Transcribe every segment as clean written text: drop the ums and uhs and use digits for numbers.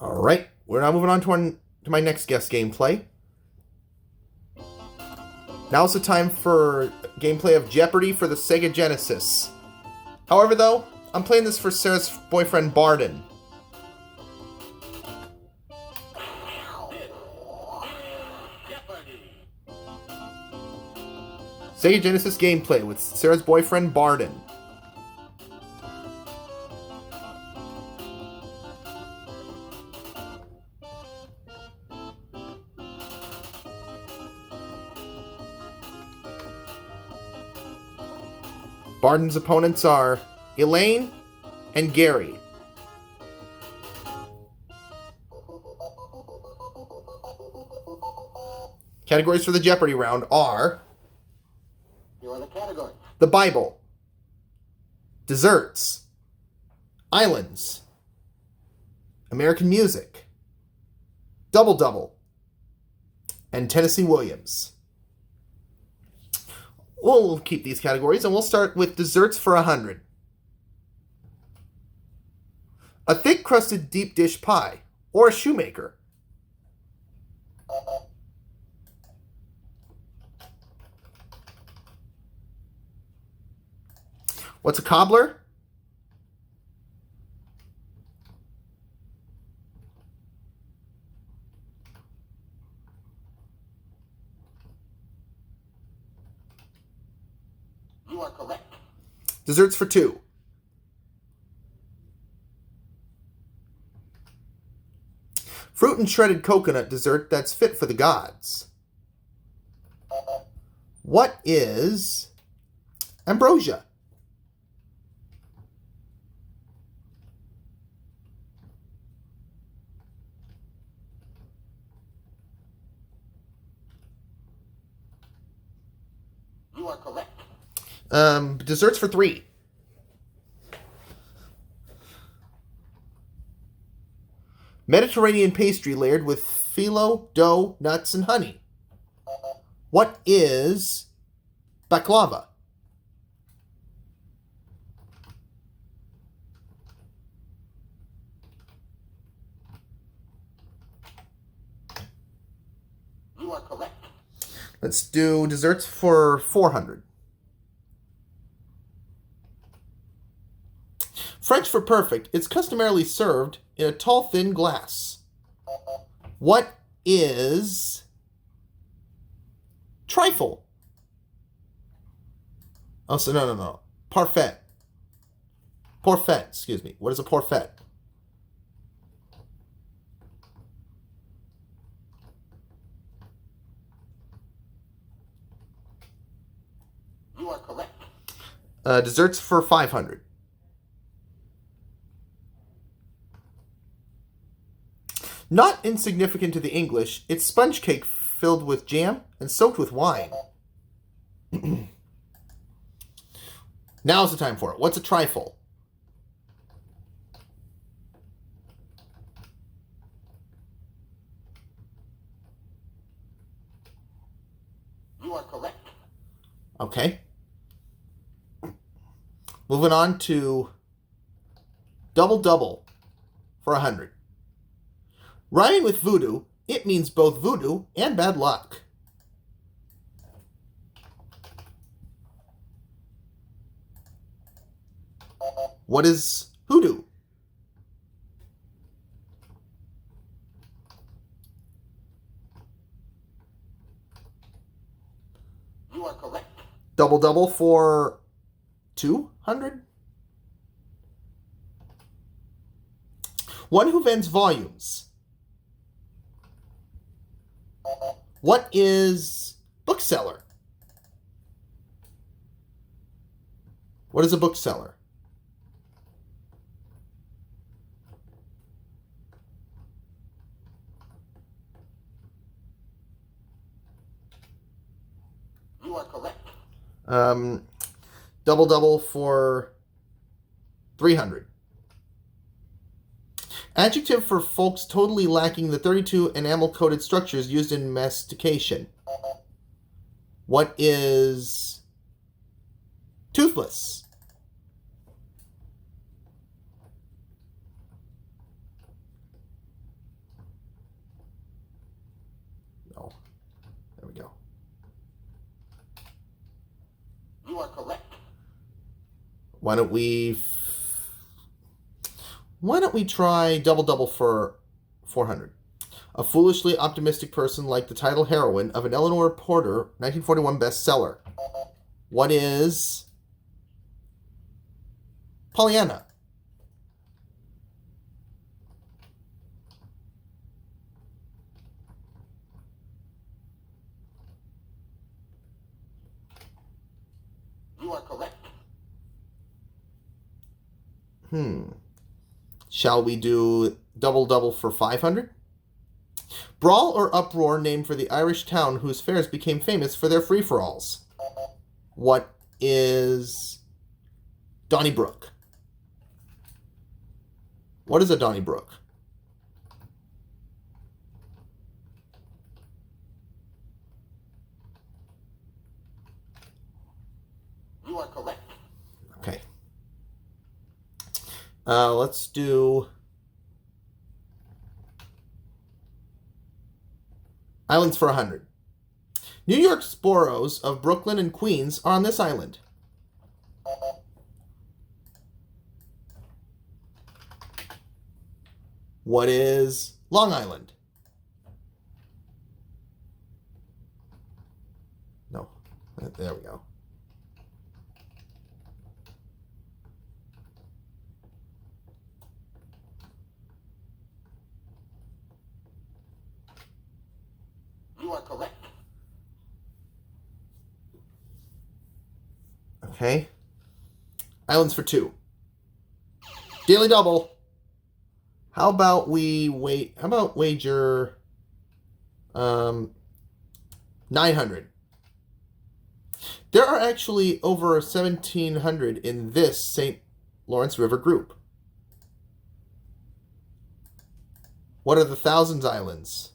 All right, we're now moving on to my next guest gameplay. Now's the time for gameplay of Jeopardy for the Sega Genesis. However, though, I'm playing this for Sarah's boyfriend Bardin. Sega Genesis gameplay with Sarah's boyfriend Bardin. Bardin's opponents are Elaine and Gary. Categories for the Jeopardy round are the Bible, desserts, islands, American music, Double Double, and Tennessee Williams. We'll keep these categories, and we'll start with desserts for 100. A thick-crusted deep dish pie, or a shoemaker. What's a cobbler? You are correct. Desserts for 2. Fruit and shredded coconut dessert that's fit for the gods. What is ambrosia? You are correct. Desserts for 3. Mediterranean pastry layered with phyllo, dough, nuts, and honey. What is baklava? You are correct. Let's do desserts for 400. French for perfect. It's customarily served in a tall, thin glass. What is trifle? Oh, so no. Parfait. Parfait, excuse me. What is a parfait? You are correct. Desserts for 500. Not insignificant to the English, it's sponge cake filled with jam and soaked with wine. Now's the time for it. What's a trifle? You are correct. Okay. Moving on to Double Double for 100. Rhyming with voodoo, it means both voodoo and bad luck. What is hoodoo? You are correct. Double Double for 200. One who vends volumes. What is bookseller? What is a bookseller? You are correct. Double Double for 300. Adjective for folks totally lacking the 32 enamel-coated structures used in mastication. What is toothless? Why don't we try double double for 400? A foolishly optimistic person like the title heroine of an Eleanor Porter 1941 bestseller. What is Pollyanna? You are correct. Shall we do double double for 500? Brawl or uproar named for the Irish town whose fairs became famous for their free-for-alls. What is Donnybrook? What is a Donnybrook? You are correct. Okay. Let's do islands for 100. New York's boroughs of Brooklyn and Queens are on this island. What is Long Island? No. There we go. You are correct. Okay. Islands for 2. Daily double. How about we wait? How about wager 900? There are actually over 1,700 in this St. Lawrence River group. What are the Thousands Islands?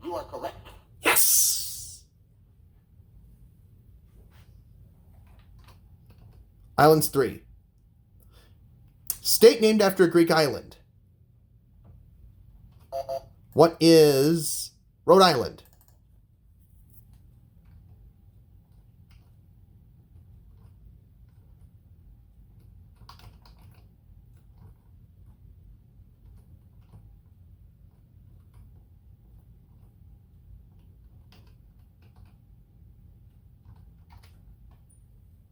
You are correct. Yes! Islands 3. State named after a Greek island. What is Rhode Island?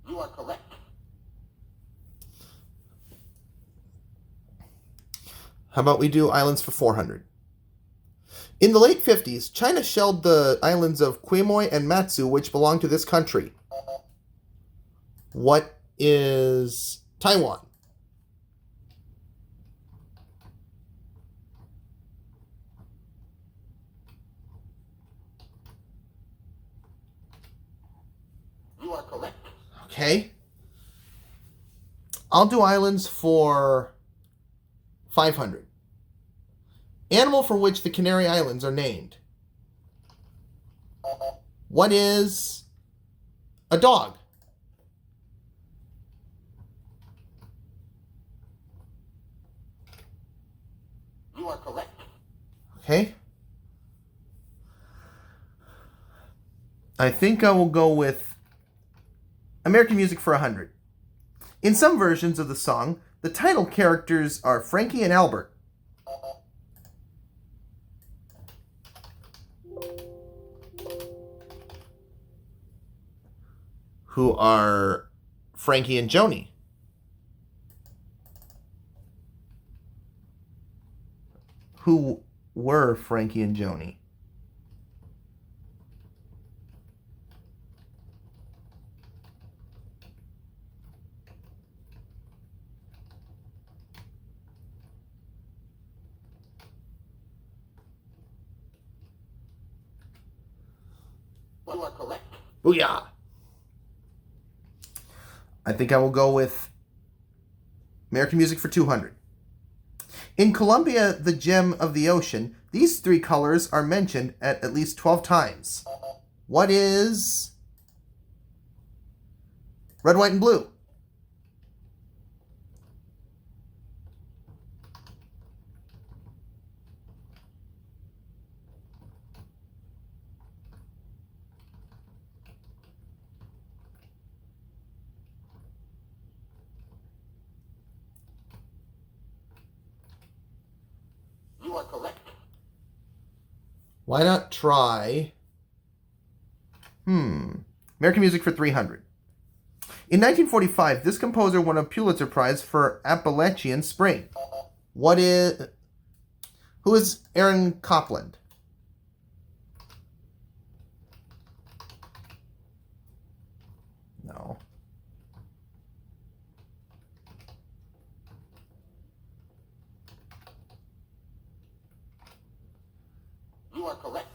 You are correct. How about we do islands for 400? In the late 50s, China shelled the islands of Quemoy and Matsu, which belong to this country. What is Taiwan? You are correct. Okay. I'll do islands for 500. Animal for which the Canary Islands are named. What is a dog? You are correct. Okay. I think I will go with American music for 100. In some versions of the song, the title characters are Frankie and Albert. Who are Frankie and Joni. Who were Frankie and Joni? You are correct. Booyah! I think I will go with American music for 200. In Columbia, the gem of the ocean, these 3 colors are mentioned at least 12 times. What is red, white, and blue? You are correct. Why not try... American music for 300. In 1945, this composer won a Pulitzer Prize for Appalachian Spring. What is... Who is Aaron Copland? No. You are correct.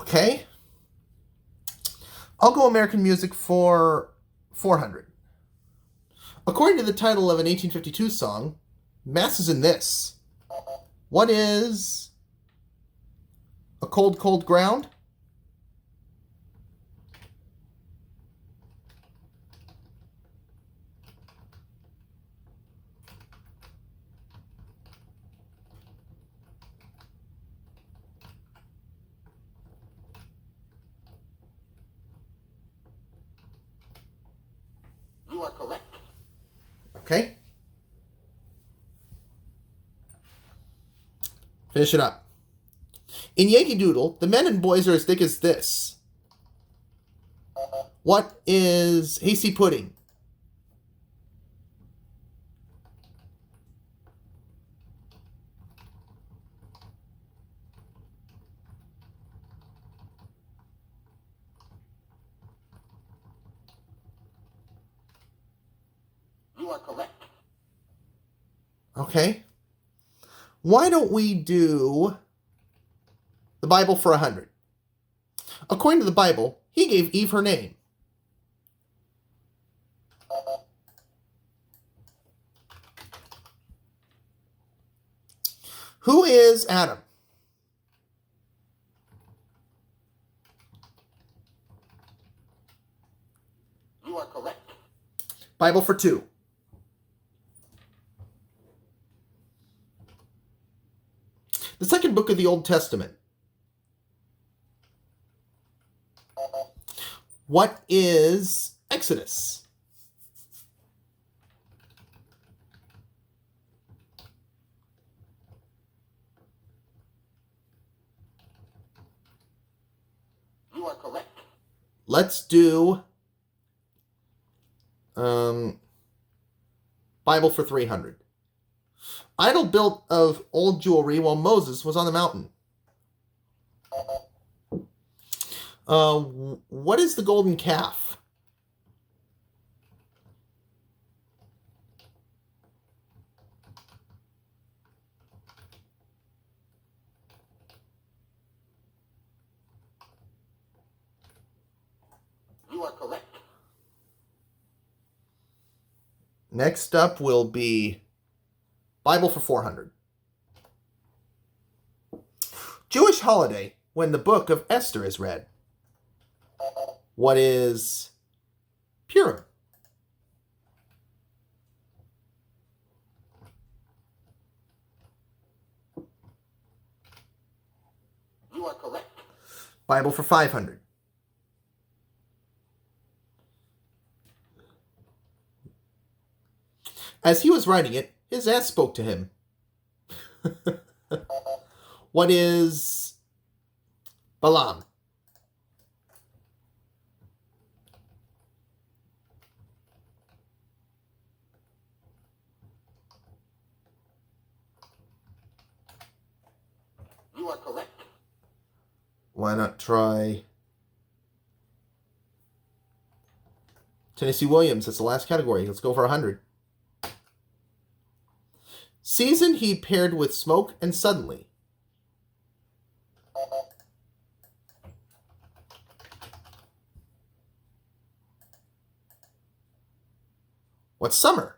Okay. I'll go American music for 400. According to the title of an 1852 song, Mass is in this. What is a cold, cold ground? You are correct. Okay. Finish it up. In Yankee Doodle, the men and boys are as thick as this. What is hasty pudding? You are correct. Okay. Why don't we do the Bible for 100? According to the Bible, he gave Eve her name. Who is Adam? You are correct. Bible for 2. The second book of the Old Testament. What is Exodus? You are correct. Let's do Bible for 300. Idol built of old jewelry while Moses was on the mountain. What is the golden calf? You are correct. Next up will be Bible for 400. Jewish holiday when the book of Esther is read. What is Purim? You are correct. Bible for 500. As he was writing it, his aunt spoke to him. What is Balaam? You are correct. Why not try Tennessee Williams? That's the last category. Let's go for 100. Season he paired with smoke and suddenly. What's summer?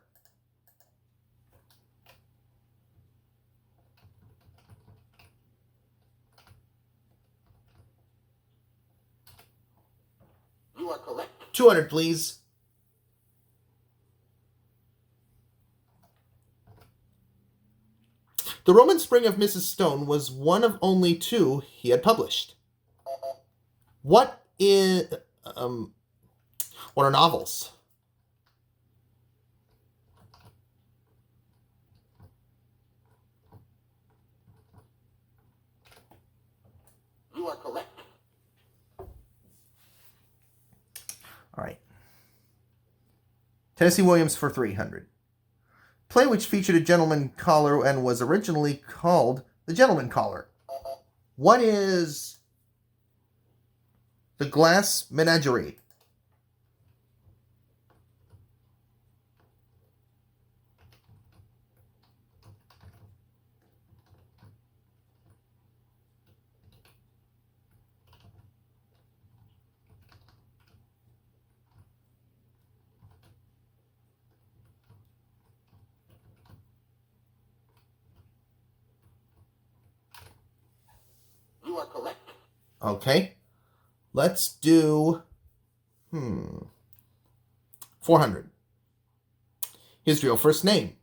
200, please. The Roman Spring of Mrs. Stone was one of only 2 he had published. What are novels? You are correct. All right. Tennessee Williams for 300. Play which featured a gentleman caller and was originally called The Gentleman Caller. What is The Glass Menagerie? You are correct. Okay. Let's do 400. His real first name.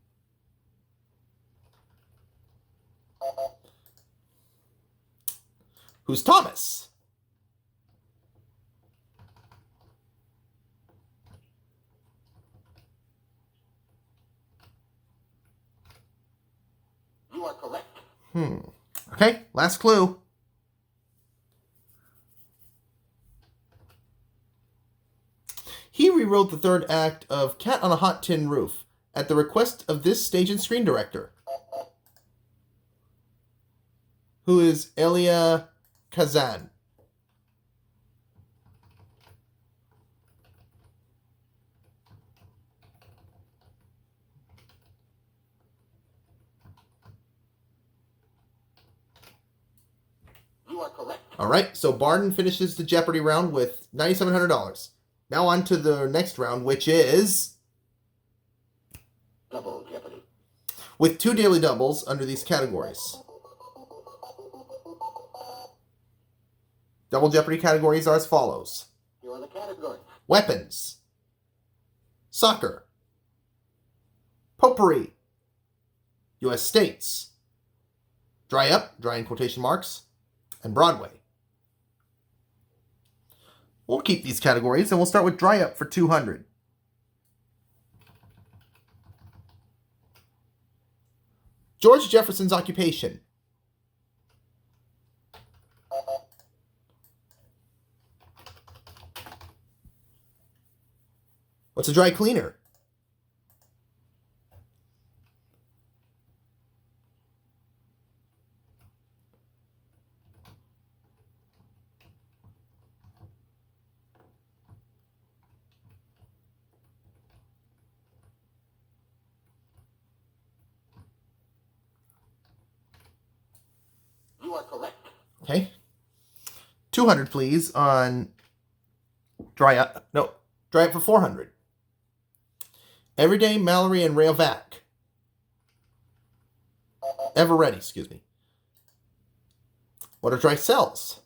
Who's Thomas? You are correct. Okay, last clue. He rewrote the 3rd act of Cat on a Hot Tin Roof at the request of this stage and screen director, who is Elia Kazan. You are correct. All right, so Bardin finishes the Jeopardy round with $9,700. Now on to the next round, which is Double Jeopardy. with 2 daily doubles under these categories. Double Jeopardy categories are as follows: Here are the categories. weapons, soccer, potpourri, U.S. states, dry up, dry in quotation marks, and Broadway. We'll keep these categories, and we'll start with dry up for 200. George Jefferson's occupation. What's a dry cleaner? You are correct. Okay. 200, please, on dry up. No, dry up for 400. Everyday, Mallory, and Rayovac. Ever ready, excuse me. What are dry cells?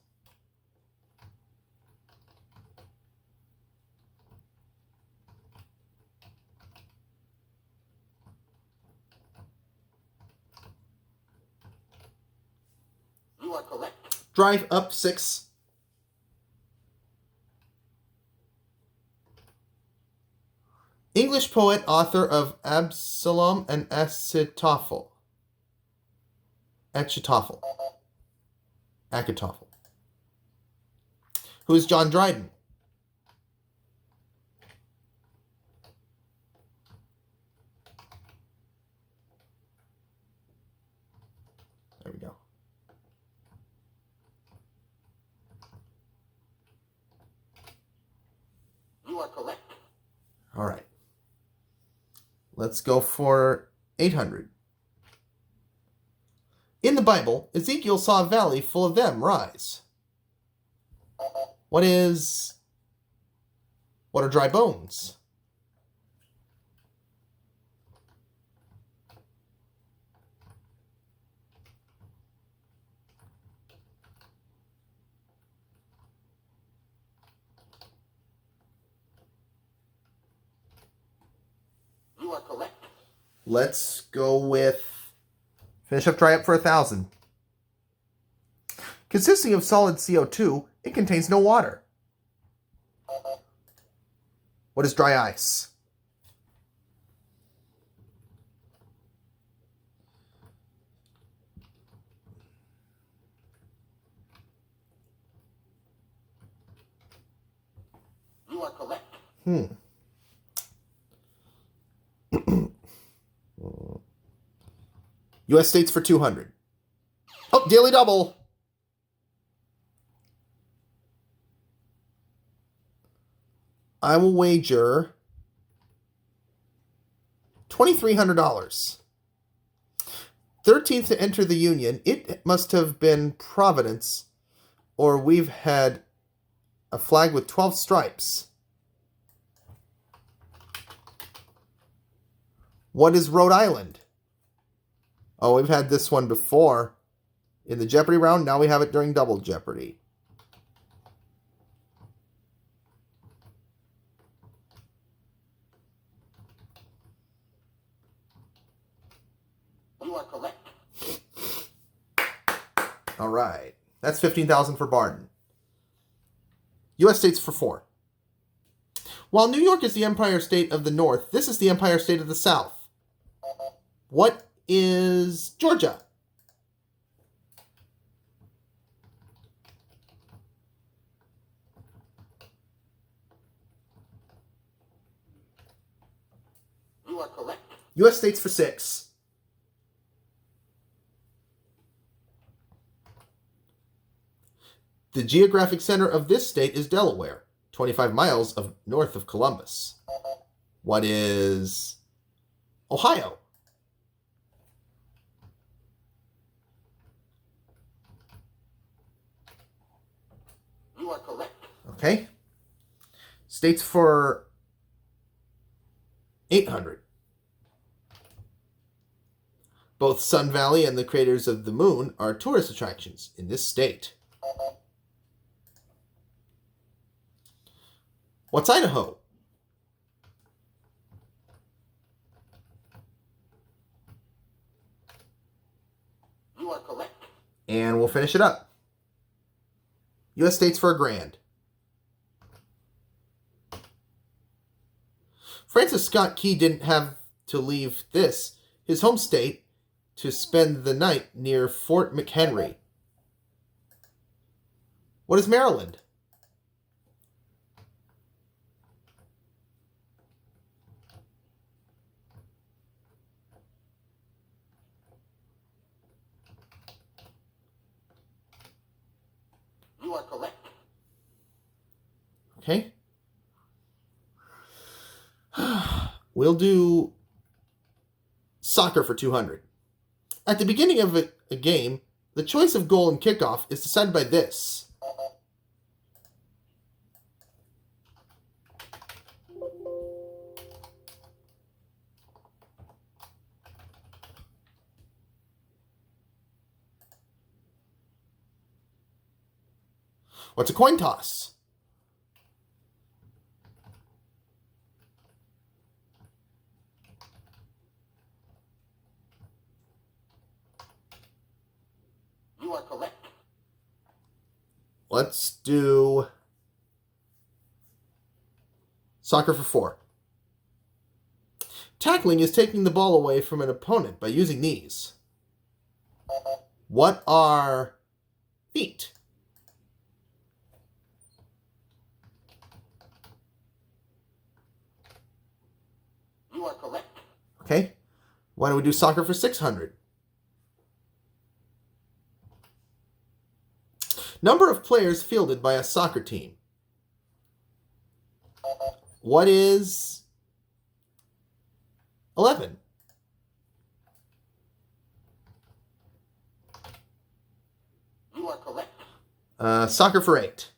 You are correct. Drive up 6. English poet, author of Absalom and Achitophel. Achitophel. Who is John Dryden? There we go. You are correct. All right. Let's go for 800. In the Bible, Ezekiel saw a valley full of them rise. What are dry bones? Let's go with finish up dry up for 1,000. Consisting of solid CO2, it contains no water. What is dry ice? You are correct. U.S. states for 200. Oh, daily double. I will wager $2,300. 13th to enter the Union. It must have been Providence, or we've had a flag with 12 stripes. What is Rhode Island? Oh, we've had this one before in the Jeopardy round. Now we have it during Double Jeopardy. You are correct. All right. That's 15,000 for Bardin. U.S. states for 4. While New York is the Empire State of the North, this is the Empire State of the South. What is Georgia? You are correct. U.S. states for 6. The geographic center of this state is Delaware, 25 miles north of Columbus. What is Ohio? You are correct. Okay. States for 800. Both Sun Valley and the craters of the moon are tourist attractions in this state. What's Idaho? You are correct. And we'll finish it up. U.S. states for $1,000. Francis Scott Key didn't have to leave his home state, to spend the night near Fort McHenry. What is Maryland? You are correct. Okay. We'll do soccer for 200. At the beginning of a game, the choice of goal and kickoff is decided by this. What's a coin toss? You are correct. Let's do soccer for 4. Tackling is taking the ball away from an opponent by using these. What are feet? You are correct. Okay. Why don't we do soccer for 600? Number of players fielded by a soccer team. What is 11? You are correct. Soccer for 8.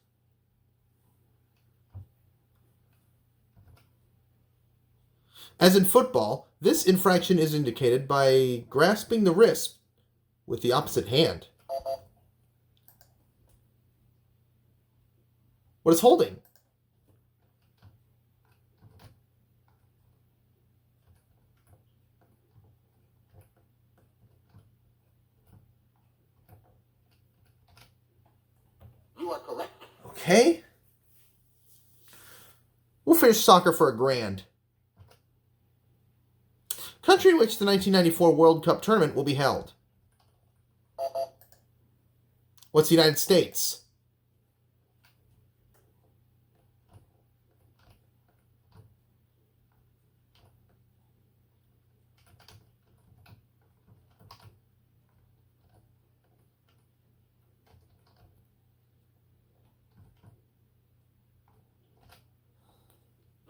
As in football, this infraction is indicated by grasping the wrist with the opposite hand. What is holding? are correct. Okay. We'll finish soccer for a grand. Country in which the 1994 World Cup tournament will be held. What's the United States?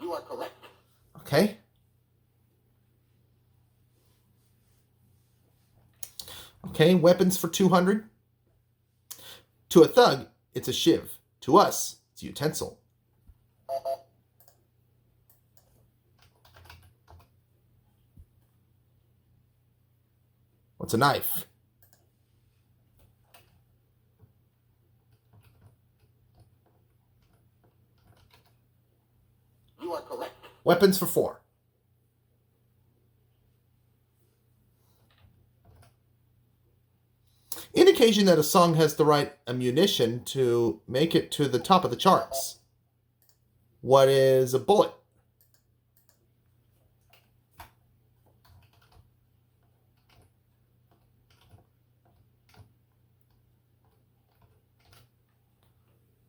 You are correct. Okay. Okay, weapons for 200. To a thug, it's a shiv. To us, it's a utensil. What's a knife? You are correct. Weapons for 4. Indication that a song has the right ammunition to make it to the top of the charts. What is a bullet?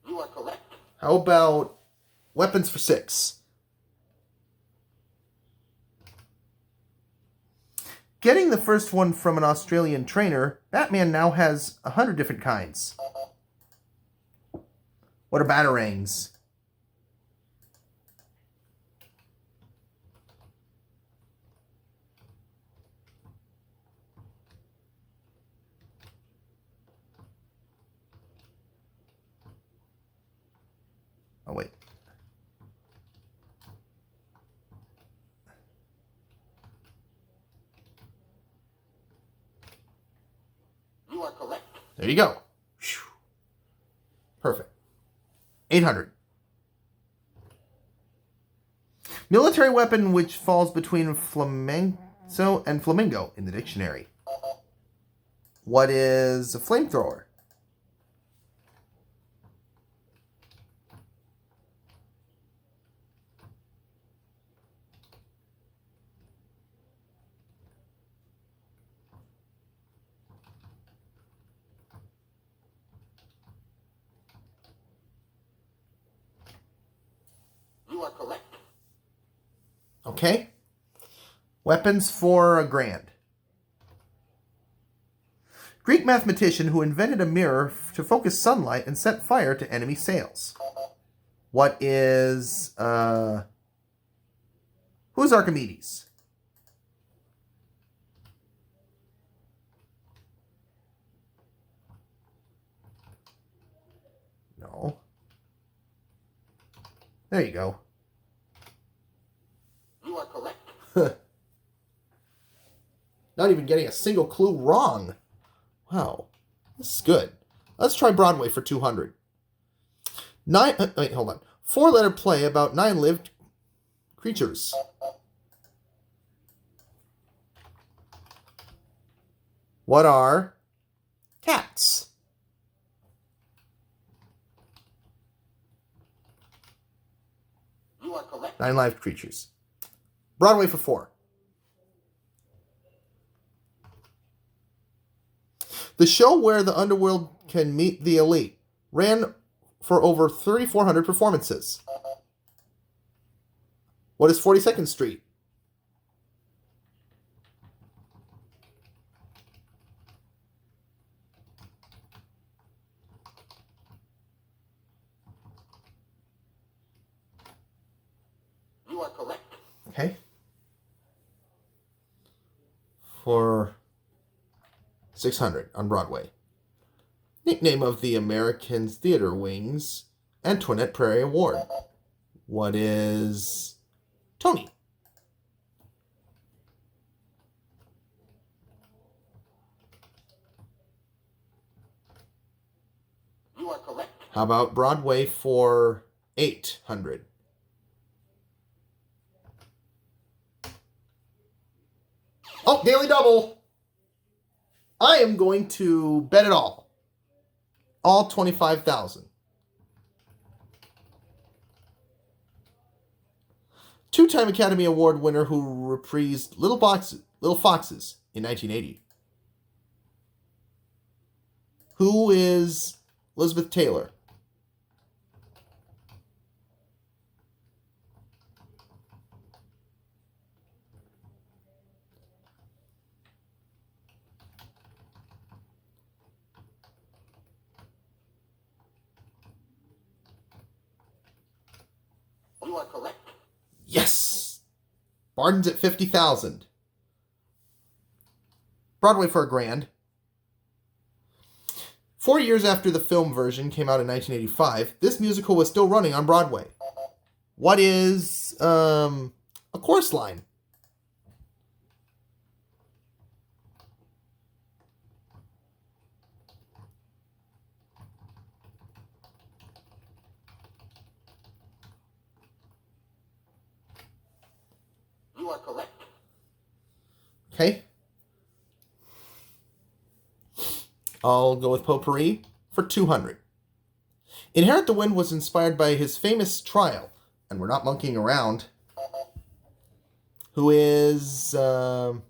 You are correct. How about weapons for 6? Getting the first one from an Australian trainer, Batman now has 100 different kinds. What are batarangs? Oh, wait. You are correct. There you go. Whew. Perfect. 800. Military weapon which falls between flamenco and flamingo in the dictionary. What is a flamethrower? You are correct. Okay. Weapons for a grand. Greek mathematician who invented a mirror to focus sunlight and set fire to enemy sails. What is who's Archimedes? No. There you go. You are correct. Not even getting a single clue wrong. Wow. This is good. Let's try Broadway for 200. Wait, hold on. 4-letter play about 9 lived creatures. What are cats? You are correct. 9 live creatures. Broadway for 4. The show where the underworld can meet the elite ran for over 3,400 performances. What is 42nd Street? You are correct. Okay. For 600 on Broadway. Nickname of the American Theater Wing's Antoinette Prairie Award. What is Tony? You are correct. How about Broadway for 800? Oh, daily double. I am going to bet it all. All 25,000. Two-time Academy Award winner who reprised Little Foxes in 1980. Who is Elizabeth Taylor? You are correct. Yes! Bardin's at $50,000. Broadway for $1,000. 4 years after the film version came out in 1985, this musical was still running on Broadway. What is a chorus line? You are correct. Okay. I'll go with Potpourri for $200. Inherit the Wind was inspired by his famous trial, and we're not monkeying around, who is... what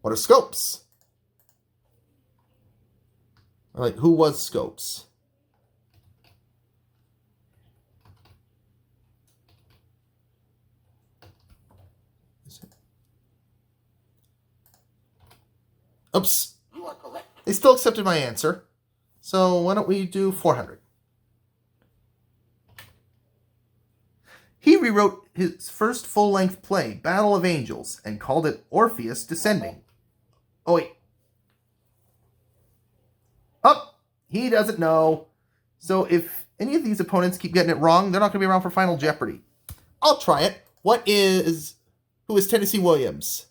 are Scopes? Like, who was Scopes? Oops. You are correct. They still accepted my answer. So why don't we do 400? He rewrote his first full-length play, Battle of Angels, and called it Orpheus Descending. Oh, wait. Oh, he doesn't know. So if any of these opponents keep getting it wrong, they're not going to be around for Final Jeopardy. I'll try it. Who is Tennessee Williams?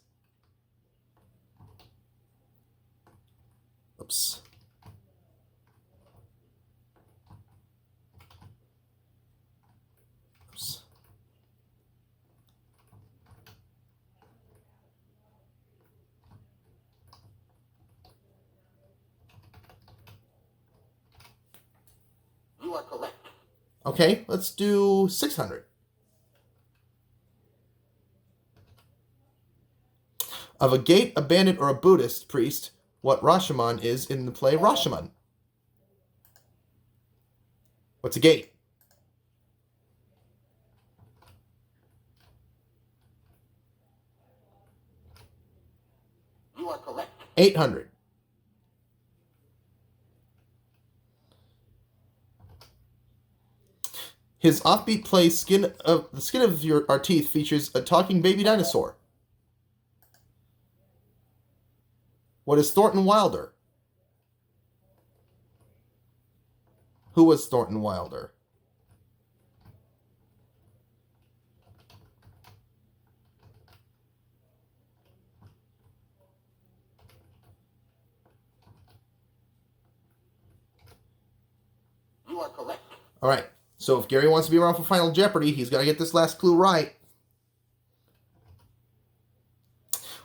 Oops. Oops. You are correct. Okay, let's do 600. Of a gate, a bandit, or a Buddhist priest, what Rashomon is in the play Rashomon? What's a gate? You are correct. 800. His offbeat play The Skin of Our Teeth features a talking baby dinosaur. What is Thornton Wilder? Who was Thornton Wilder? You are correct. All right. So if Gary wants to be around for Final Jeopardy, he's got to get this last clue right.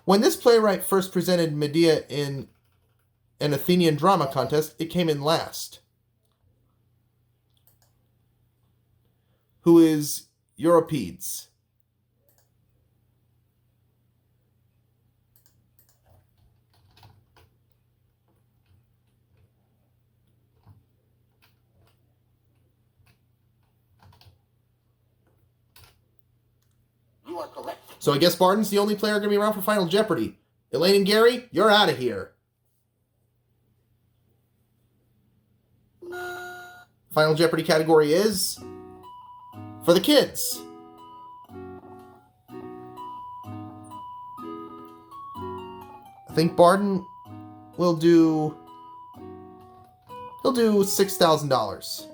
When this playwright first presented Medea in an Athenian drama contest, it came in last. Who is Euripides? You are correct. So I guess Bardin's the only player going to be around for Final Jeopardy. Elaine and Gary, you're out of here. Final Jeopardy category is for the kids. I think Bardin will do... he'll do $6,000.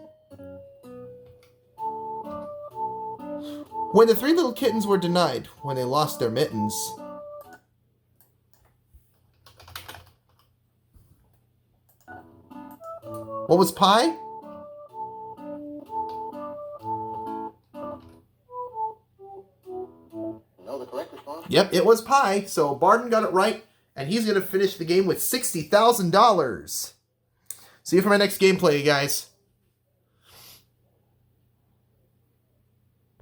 When the three little kittens were denied, when they lost their mittens... what was pie? Know the correct response? Yep, it was pie. So Bardin got it right, and he's going to finish the game with $60,000. See you for my next gameplay, guys.